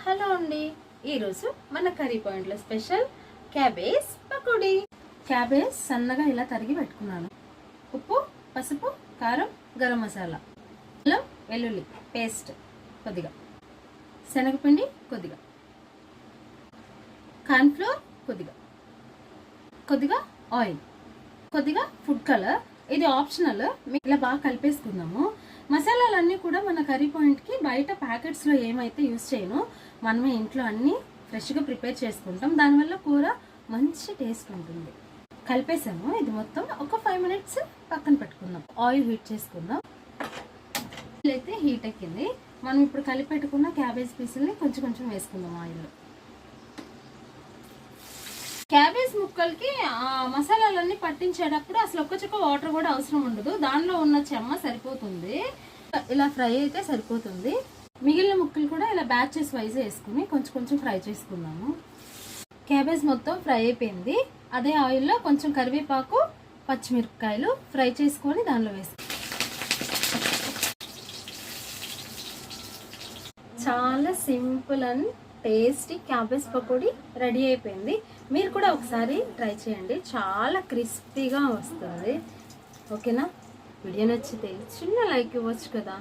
Hello అండి, ఈరోజు మన కర్రీ పాయింట్లో స్పెషల్ క్యాబేజ్ పకోడీ. క్యాబేజ్ సన్నగా ఇలా తరిగి పెట్టుకున్నాను. ఉప్పు, పసుపు, కారం, గరం మసాలా, అల్లం వెల్లుల్లి పేస్ట్ కొద్దిగా, శనగపిండి కొద్దిగా, కార్న్ఫ్లోర్ కొద్దిగా ఆయిల్, కొద్దిగా ఫుడ్ కలర్. ఇది ఆప్షనల్. ఇలా బాగా కలిపేసుకుందాము. మసాలాలన్నీ కూడా మన కర్రీ పాయింట్కి బయట ప్యాకెట్స్లో ఏమైతే యూస్ చేయను, మనమే ఇంట్లో అన్నీ ఫ్రెష్గా ప్రిపేర్ చేసుకుంటాం. దానివల్ల కూర మంచి టేస్ట్ ఉంటుంది. కలిపేసాము. ఇది మొత్తం ఒక 5 minutes పక్కన పెట్టుకుందాం. ఆయిల్ హీట్ చేసుకుందాం. ఆయిల్ అయితే హీట్ ఎక్కింది. మనం ఇప్పుడు కలిపెట్టుకున్న క్యాబేజ్ పీసుల్ని కొంచెం కొంచెం వేసుకుందాం ఆయిల్లో. క్యాబేజ్ ముక్కలకి మసాలాలన్నీ పట్టించేటప్పుడు అసలు ఒక్క చుక్క వాటర్ కూడా అవసరం ఉండదు. దానిలో ఉన్న చెమ్మ సరిపోతుంది. ఇలా ఫ్రై అయితే సరిపోతుంది. మిగిలిన ముక్కలు కూడా ఇలా బ్యాచెస్ వైజ్ వేసుకుని కొంచెం కొంచెం ఫ్రై చేసుకున్నాము. క్యాబేజ్ మొత్తం ఫ్రై అయిపోయింది. అదే ఆయిల్లో కొంచెం కరివేపాకు, పచ్చిమిరపకాయలు ఫ్రై చేసుకొని దానిలో వేసుకు. చాలా simple and tasty cabbage pakoda ready అయిపోయింది. మీరు కూడా ఒకసారి ట్రై చేయండి. చాలా క్రిస్పీగా వస్తుంది. ఓకేనా? వీడియో నచ్చితే చిన్న లైక్ ఇవ్వచ్చు కదా.